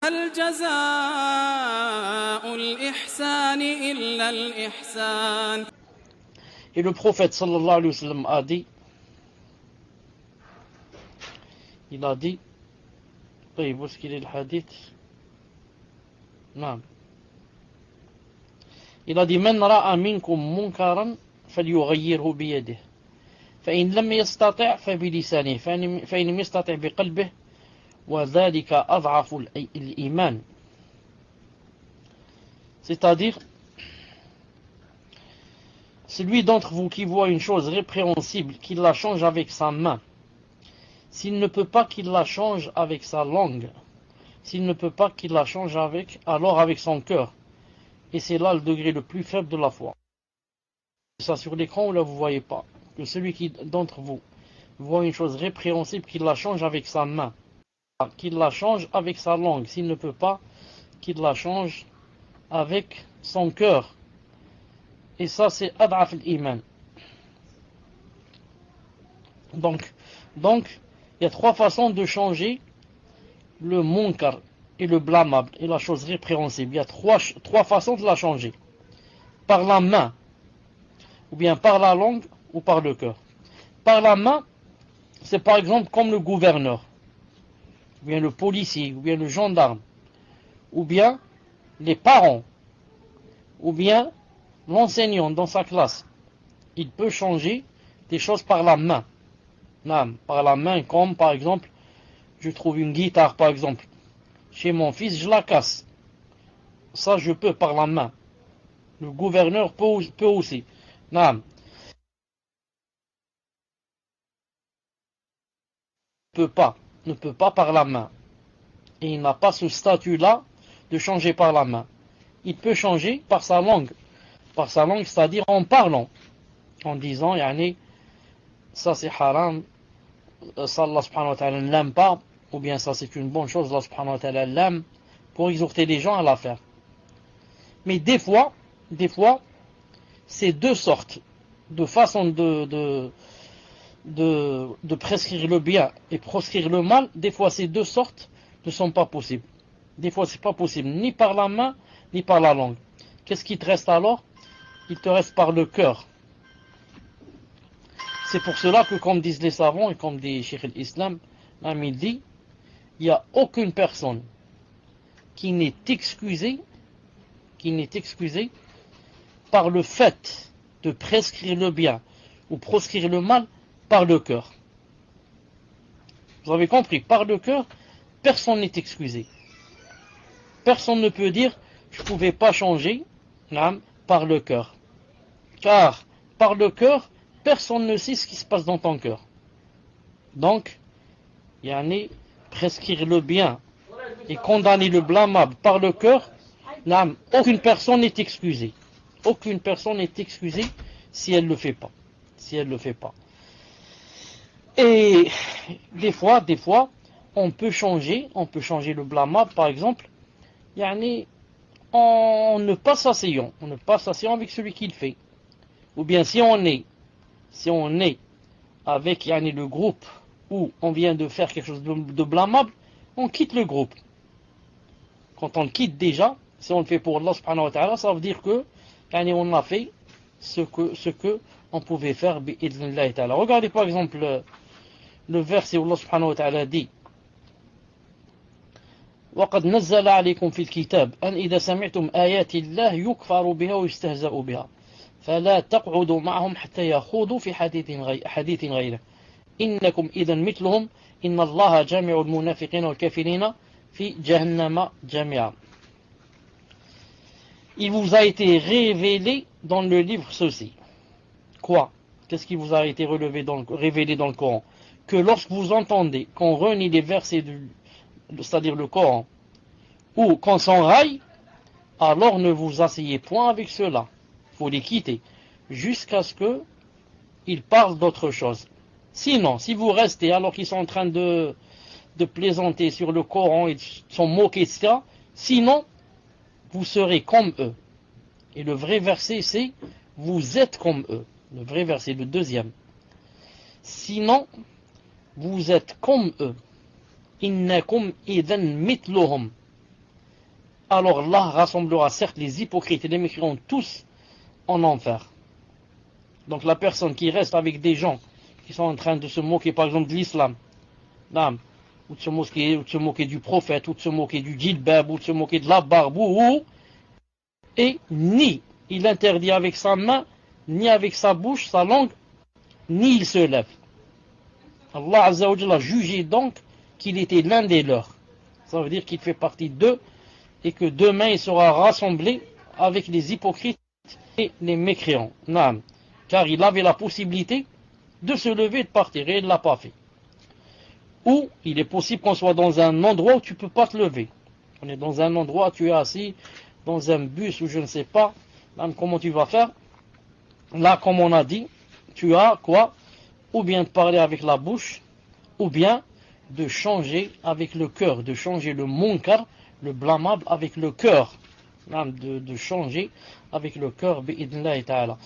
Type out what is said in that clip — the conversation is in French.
هل جزاء الإحسان إلا الإحسان. Et le prophète sallallahu alayhi wa sallam a dit, il a dit, où est-ce qu'il est le hadith? Non. Il a dit, من رأى منكم منكرا فليغيره بيده فإن لم يستطع فبلسانه فإن لم يستطع بقلبه وذلك أضعف الإيمان. C'est-à-dire, celui d'entre vous qui voit une chose répréhensible, qu'il la change avec sa main. S'il ne peut pas qu'il la change avec sa langue, s'il ne peut pas qu'il la change alors avec son cœur. Et c'est là le degré le plus faible de la foi. Ça sur l'écran, là vous ne voyez pas. Que celui d'entre vous voit une chose répréhensible, qu'il la change avec sa main, qu'il la change avec sa langue. S'il ne peut pas, qu'il la change avec son cœur. Et ça c'est ad'af al-iman. Donc, il y a trois façons de changer le munkar et le blâmable et la chose répréhensible. Il y a trois façons de la changer. Par la main, ou bien par la langue, ou par le cœur. Par la main, c'est par exemple comme le gouverneur, ou bien le policier, ou bien le gendarme, ou bien les parents, ou bien l'enseignant dans sa classe. Il peut changer des choses par la main. Par la main, comme par exemple, je trouve une guitare par exemple. Chez mon fils, je la casse. Ça, je peux par la main. Le gouverneur peut aussi. Ne peut pas par la main. Et il n'a pas ce statut-là de changer par la main. Il peut changer par sa langue. Par sa langue, c'est-à-dire en parlant. En disant, yani, ça c'est haram, ça Allah subhanahu wa ta'ala ne l'aime pas, ou bien ça c'est une bonne chose, Allah subhanahu wa ta'ala l'aime, pour exhorter les gens à la faire. Mais des fois, c'est deux sortes de façons de prescrire le bien et proscrire le mal. Des fois, ces deux sortes ne sont pas possibles. Des fois, c'est pas possible, ni par la main, ni par la langue. Qu'est-ce qui te reste alors? Il te reste par le cœur. C'est pour cela que, comme disent les savants et comme dit Cheikh al-Islam, il dit, il n'y a aucune personne qui n'est excusée par le fait de prescrire le bien ou proscrire le mal par le cœur. Vous avez compris, par le cœur, personne n'est excusé. Personne ne peut dire, je ne pouvais pas changer par le cœur. Car par le cœur, personne ne sait ce qui se passe dans ton cœur. Donc, prescrire le bien et condamner le blâmable par le cœur, aucune personne n'est excusée. Aucune personne n'est excusée si elle ne le fait pas. Et des fois, on peut changer le blâmable, par exemple, en ne pas s'asseyant avec celui qui le fait. Ou bien si on est avec le groupe où on vient de faire quelque chose de blâmable, on quitte le groupe. Quand on le quitte déjà, si on le fait pour Allah subhanahu wa ta'ala, ça veut dire que on a fait ce que on pouvait faire bi'idhnillahi ta'ala. Regardez par exemple le verset où Allah subhanahu wa ta'ala dit وَقَدْ نَزَّلَ عَلَيْكُمْ فِي الْكِتَابِ أَنْ إِذَا سَمِعْتُمْ آيَاتِ اللَّهِ يُكْفَرُ بِهَا وَيُسْتَهْزَأُ بِهَا فَلَا تَقْعُدُوا مَعَهُمْ حَتَّى يَخُوضُوا فِي حَدِيثٍ غَيْرِهِ إِنَّكُمْ إِذًا مِثْلُهُمْ إِنَّ اللَّهَ جَامِعُ الْمُنَافِقِينَ وَالْكَافِرِينَ فِي جَهَنَّمَ جَمِيعًا. Il vous a été révélé dans le livre ceci. Quoi? Qu'est-ce qui vous a été révélé dans le Coran? Que lorsque vous entendez qu'on renie les versets, c'est-à-dire le Coran, ou qu'on s'enraille, alors ne vous asseyez point avec ceux-là. Il faut les quitter, jusqu'à ce qu'ils parlent d'autre chose. Sinon, si vous restez alors qu'ils sont en train de plaisanter sur le Coran et de s'en moquer, etc., sinon, vous serez comme eux. Et le vrai verset, c'est « vous êtes comme eux ». Le vrai verset, le deuxième. Sinon, vous êtes comme eux. Innakum idhan mithluhum. alors Allah rassemblera certes les hypocrites et les mécréants tous en enfer. Donc la personne qui reste avec des gens qui sont en train de se moquer par exemple de l'islam, ou de se moquer du prophète, ou de se moquer du djilbab, ou de se moquer de la barbe, et ni il interdit avec sa main, ni avec sa bouche, sa langue, ni il se lève. Allah Azza wa Jalla a jugé donc qu'il était l'un des leurs. Ça veut dire qu'il fait partie d'eux et que demain il sera rassemblé avec les hypocrites et les mécréants. Naam. Car il avait la possibilité de se lever et de partir et il ne l'a pas fait. Ou il est possible qu'on soit dans un endroit où tu ne peux pas te lever. On est dans un endroit, tu es assis dans un bus ou je ne sais pas. Naam, comment tu vas faire? Là, comme on a dit, tu as quoi? Ou bien de parler avec la bouche, ou bien de changer avec le cœur, de changer le munkar, le blâmable avec le cœur, de changer avec le cœur, bi'idnillahi ta'ala.